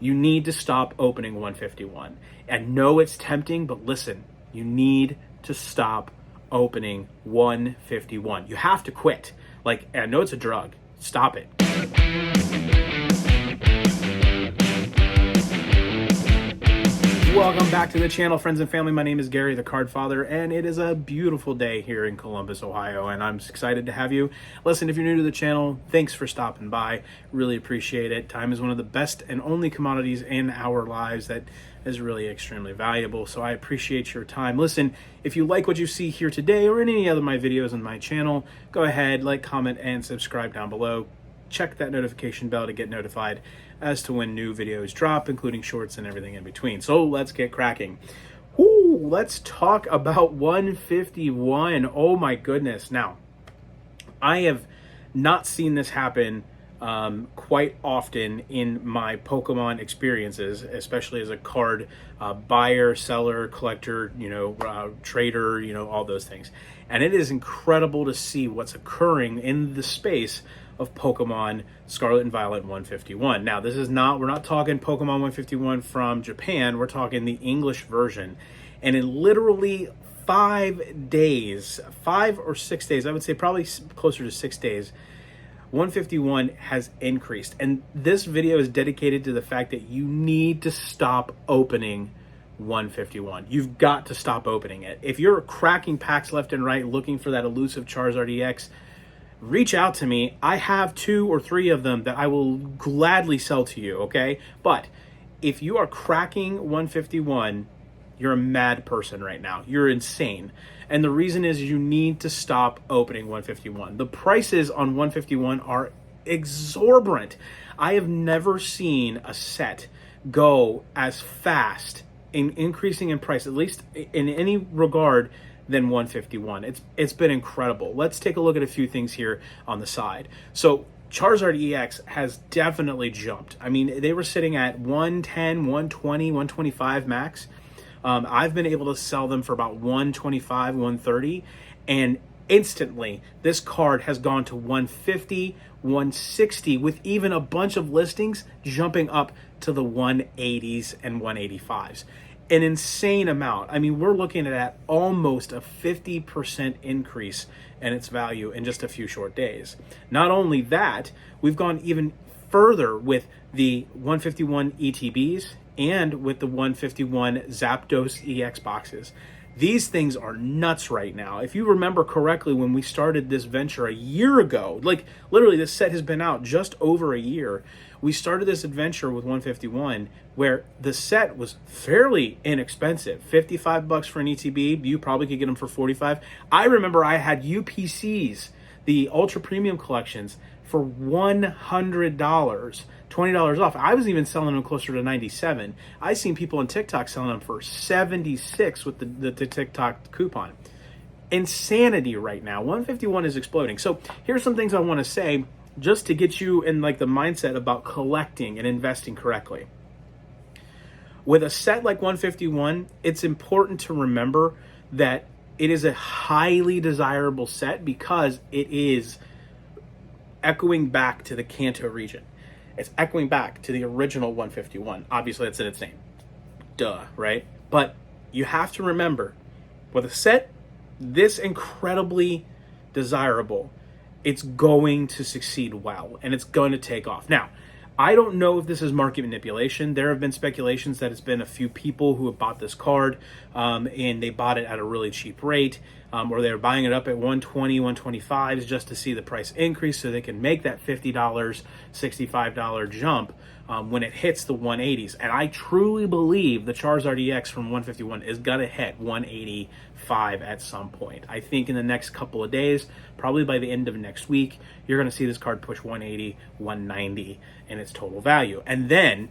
You need to stop opening 151. I know it's tempting, but listen, you need to stop opening 151. You have to quit. Like, I know it's a drug. Stop it. Welcome back to the channel, friends and family. My name is Gary, the Card Father, and it is a beautiful day here in Columbus, Ohio, and I'm excited to have you. Listen, if you're new to the channel, thanks for stopping by. Really appreciate it. Time is one of the best and only commodities in our lives that is really extremely valuable, so I appreciate your time. Listen, if you like what you see here today or in any other of my videos on my channel, go ahead, like, comment, and subscribe down below. Check that notification bell to get notified as to when new videos drop, including shorts and everything in between. So let's get cracking. Ooh, let's talk about 151. Oh my goodness. Now, I have not seen this happen quite often in my Pokemon experiences, especially as a card buyer, seller, collector, trader, all those things. And it is incredible to see what's occurring in the space of Pokemon Scarlet and Violet 151. Now, we're not talking Pokemon 151 from Japan, we're talking the English version. And in literally 5 days, 5 or 6 days, I would say probably closer to 6 days, 151 has increased. And this video is dedicated to the fact that you need to stop opening 151. You've got to stop opening it. If you're cracking packs left and right looking for that elusive Charizard EX, reach out to me. I have 2 or 3 of them that I will gladly sell to you, okay? But if you are cracking 151, you're a mad person right now. You're insane. And the reason is you need to stop opening 151. The prices on 151 are exorbitant. I have never seen a set go as fast in increasing in price, at least in any regard, than 151. It's been incredible. Let's take a look at a few things here on the side. So Charizard EX has definitely jumped. I mean, they were sitting at 110, 120, 125 max. I've been able to sell them for about 125, 130, and instantly this card has gone to 150, 160, with even a bunch of listings jumping up to the 180s and 185s. An insane amount. I mean, we're looking at almost a 50% increase in its value in just a few short days. Not only that, we've gone even further with the 151 ETBs and with the 151 Zapdos EX boxes. These things are nuts right now. If you remember correctly, when we started this venture a year ago, like literally this set has been out just over a year, we started this adventure with 151 where the set was fairly inexpensive. 55 bucks for an ETB, you probably could get them for 45. I remember I had UPCs, the Ultra Premium collections, for $100, $20 off. I was even selling them closer to 97. I seen people on TikTok selling them for 76 with the TikTok coupon. Insanity right now. 151 is exploding. So here's some things I want to say just to get you in like the mindset about collecting and investing correctly. With a set like 151, it's important to remember that it is a highly desirable set because it is echoing back to the Kanto region. It's echoing back to the original 151. Obviously, that's in its name. Duh, right? But you have to remember, with a set this incredibly desirable, it's going to succeed well, and it's going to take off. Now, I don't know if this is market manipulation. There have been speculations that it's been a few people who have bought this card and they bought it at a really cheap rate, or they're buying it up at 120, 125s just to see the price increase so they can make that $50, $65 jump when it hits the 180s. And I truly believe the Charizard EX from 151 is going to hit 185 at some point. I think in the next couple of days, probably by the end of next week, you're going to see this card push 180, 190 in its total value. And then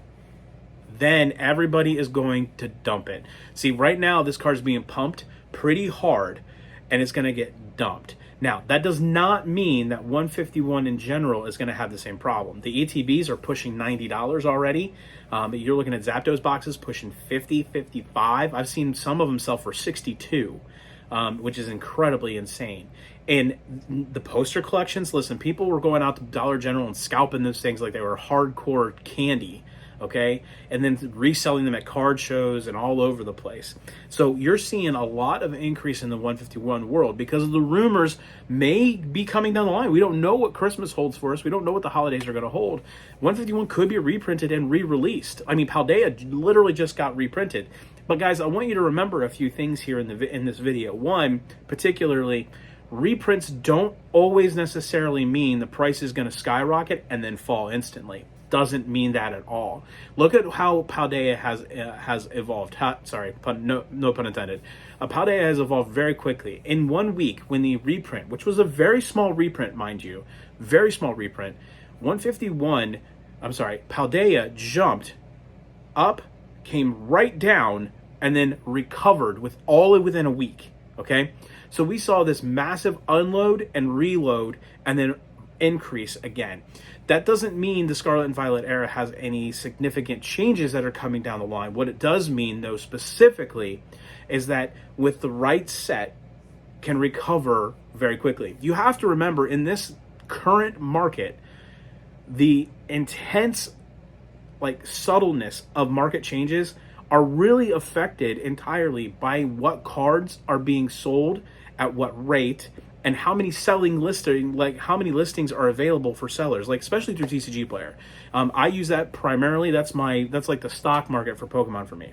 everybody is going to dump it. See, right now this card is being pumped pretty hard and it's going to get dumped. Now, that does not mean that 151 in general is going to have the same problem. The ETBs are pushing $90 already. You're looking at Zapdos boxes pushing 50, 55. I've seen some of them sell for 62, which is incredibly insane. And the poster collections, listen, people were going out to Dollar General and scalping those things like they were hardcore candy. okay? And then reselling them at card shows and all over the place. So you're seeing a lot of increase in the 151 world because of the rumors may be coming down the line. We don't know what Christmas holds for us. We don't know what the holidays are going to hold. 151 could be reprinted and re-released. I mean, Paldea literally just got reprinted. But guys, I want you to remember a few things here in this video. One, particularly, reprints don't always necessarily mean the price is going to skyrocket and then fall instantly. Doesn't mean that at all. Look at how Paldea has evolved. No pun intended. Paldea has evolved very quickly. In 1 week, when the reprint, which was a very small reprint, mind you, very small reprint, Paldea jumped up, came right down, and then recovered within a week. Okay, so we saw this massive unload and reload, and then increase again. That doesn't mean the Scarlet and Violet era has any significant changes that are coming down the line. What it does mean, though, specifically, is that with the right set, can recover very quickly. You have to remember, in this current market, the intense, subtleness of market changes are really affected entirely by what cards are being sold at what rate, and how many how many listings are available for sellers, especially through TCG Player. I use that primarily. That's like the stock market for Pokemon for me.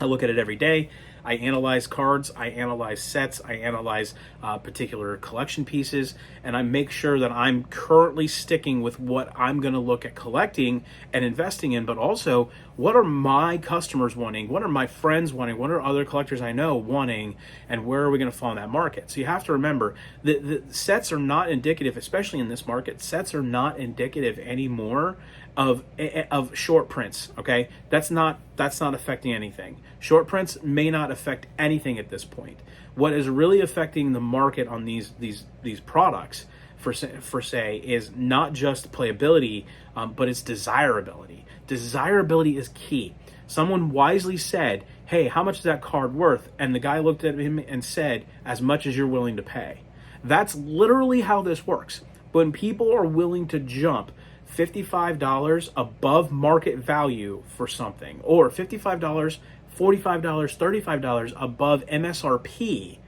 I look at it every day. I analyze cards, I analyze sets, I analyze particular collection pieces, and I make sure that I'm currently sticking with what I'm going to look at collecting and investing in, but also what are my customers wanting, what are my friends wanting, what are other collectors I know wanting, and where are we going to fall in that market. So you have to remember that the sets are not indicative, especially in this market, sets are not indicative anymore of short prints. Okay, that's not affecting anything. Short prints may not affect anything at this point. What is really affecting the market on these products for say is not just playability, but it's desirability. Desirability is key. Someone wisely said, "Hey, how much is that card worth?" And the guy looked at him and said, "As much as you're willing to pay." That's literally how this works. When people are willing to jump $55 above market value for something, or $55, $45, $35 above MSRP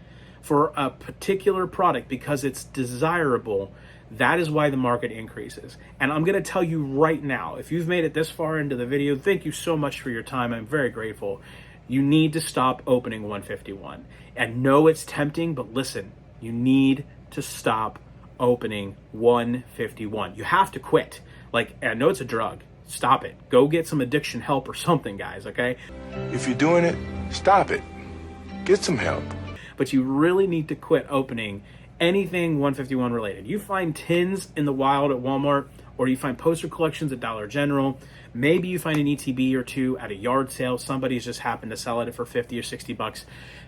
for a particular product because it's desirable, that is why the market increases. And I'm going to tell you right now, if you've made it this far into the video, thank you so much for your time. I'm very grateful. You need to stop opening 151. And know it's tempting, but listen, you need to stop opening 151. You have to quit. I know it's a drug. Stop it. Go get some addiction help or something, guys, okay? If you're doing it, stop it. Get some help. But you really need to quit opening anything 151 related. You find tins in the wild at Walmart, or you find poster collections at Dollar General. Maybe you find an ETB or two at a yard sale. Somebody's just happened to sell it for 50 or 60 bucks.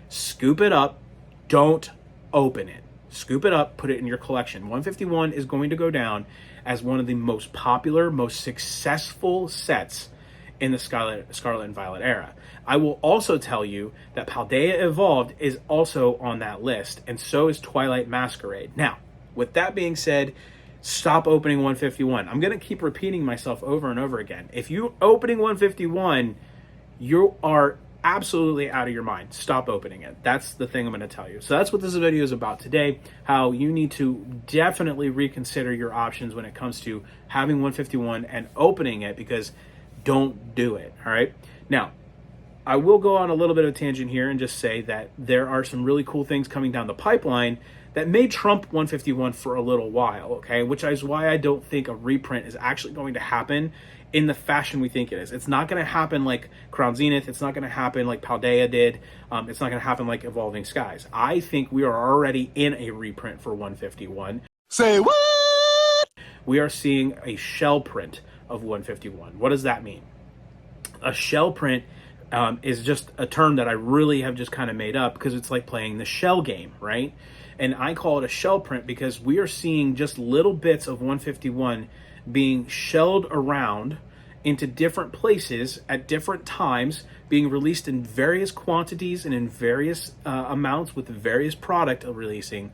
Scoop it up. Don't open it. Scoop it up, put it in your collection. 151 is going to go down as one of the most popular, most successful sets in the Scarlet and Violet era. I will also tell you that Paldea Evolved is also on that list, and so is Twilight Masquerade. Now, with that being said, stop opening 151. I'm going to keep repeating myself over and over again. If you're opening 151, you are absolutely out of your mind. Stop opening it. That's the thing I'm going to tell you. So that's what this video is about today, how you need to definitely reconsider your options when it comes to having 151 and opening it, because don't do it. All right. Now, I will go on a little bit of a tangent here and just say that there are some really cool things coming down the pipeline that may trump 151 for a little while, okay? Which is why I don't think a reprint is actually going to happen in the fashion we think it is. It's not going to happen like Crown Zenith. It's not going to happen like Paldea did. It's not going to happen like Evolving Skies. I think we are already in a reprint for 151. Say what? We are seeing a shell print of 151. What does that mean? A shell print is just a term that I really have just kind of made up because it's like playing the shell game, right? And I call it a shell print because we are seeing just little bits of 151 being shelled around into different places at different times, being released in various quantities and in various amounts with various product releasing,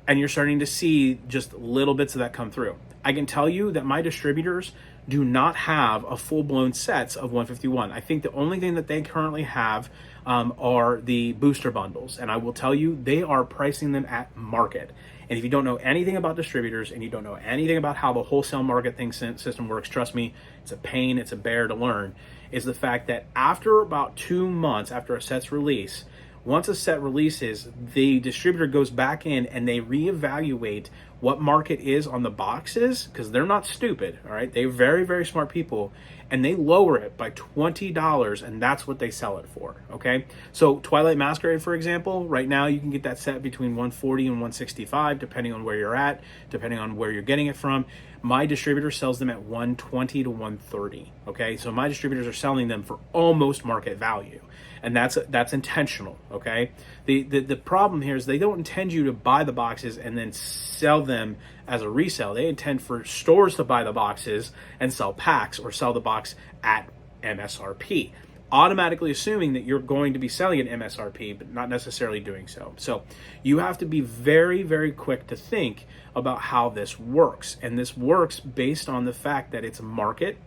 and you're starting to see just little bits of that come through. I can tell you that my distributors do not have a full-blown sets of 151. I think the only thing that they currently have are the booster bundles, and I will tell you, they are pricing them at market. And if you don't know anything about distributors and you don't know anything about how the wholesale market system works, trust me, it's a pain, it's a bear to learn, is the fact that after about 2 months after a set's release, once a set releases, the distributor goes back in and they reevaluate what market is on the boxes, because they're not stupid, all right? They're very, very smart people, and they lower it by $20, and that's what they sell it for, okay? So Twilight Masquerade, for example, right now you can get that set between $140 and $165, depending on where you're at, depending on where you're getting it from. My distributor sells them at $120 to $130, okay? So my distributors are selling them for almost market value, and that's intentional, okay? The problem here is they don't intend you to buy the boxes and then sell them as a resale. They intend for stores to buy the boxes and sell packs, or sell the box at MSRP, automatically assuming that you're going to be selling at MSRP, but not necessarily doing so. So you have to be very, very quick to think about how this works. And this works based on the fact that it's a market,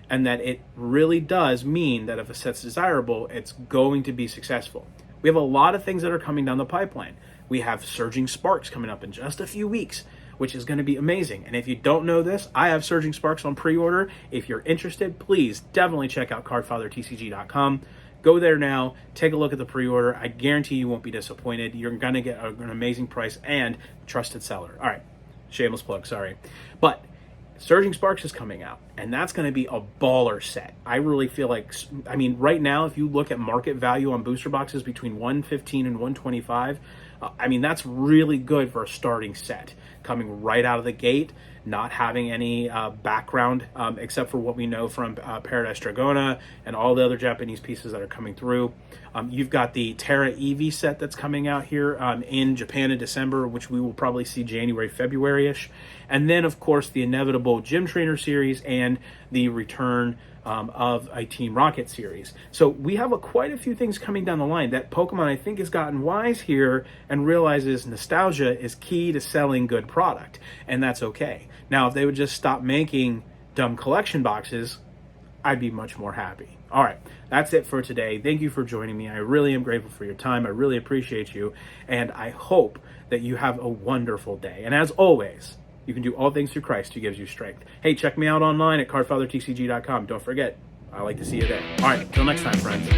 and that it really does mean that if a set's desirable, it's going to be successful. We have a lot of things that are coming down the pipeline. We have Surging Sparks coming up in just a few weeks, which is going to be amazing. And if you don't know this, I have Surging Sparks on pre-order. If you're interested, please definitely check out cardfathertcg.com. Go there now, take a look at the pre-order. I guarantee you won't be disappointed. You're going to get an amazing price and trusted seller. All right, shameless plug, sorry. But Surging Sparks is coming out, and that's going to be a baller set. I really feel like, I mean, right now, if you look at market value on booster boxes between 115 and 125, I mean, that's really good for a starting set. Coming right out of the gate, not having any background, except for what we know from Paradise Dragona and all the other Japanese pieces that are coming through. You've got the Terra Eevee set that's coming out here in Japan in December, which we will probably see January, February-ish. And then, of course, the inevitable Gym Trainer series and the return of a Team Rocket series. So we have quite a few things coming down the line that Pokemon, I think, has gotten wise here and realizes nostalgia is key to selling good product, and that's okay. Now, if they would just stop making dumb collection boxes, I'd be much more happy. All right, that's it for today. Thank you for joining me. I really am grateful for your time. I really appreciate you, and I hope that you have a wonderful day. And as always, you can do all things through Christ who gives you strength. Hey, check me out online at cardfathertcg.com. Don't forget, I like to see you there. All right, until next time, friends.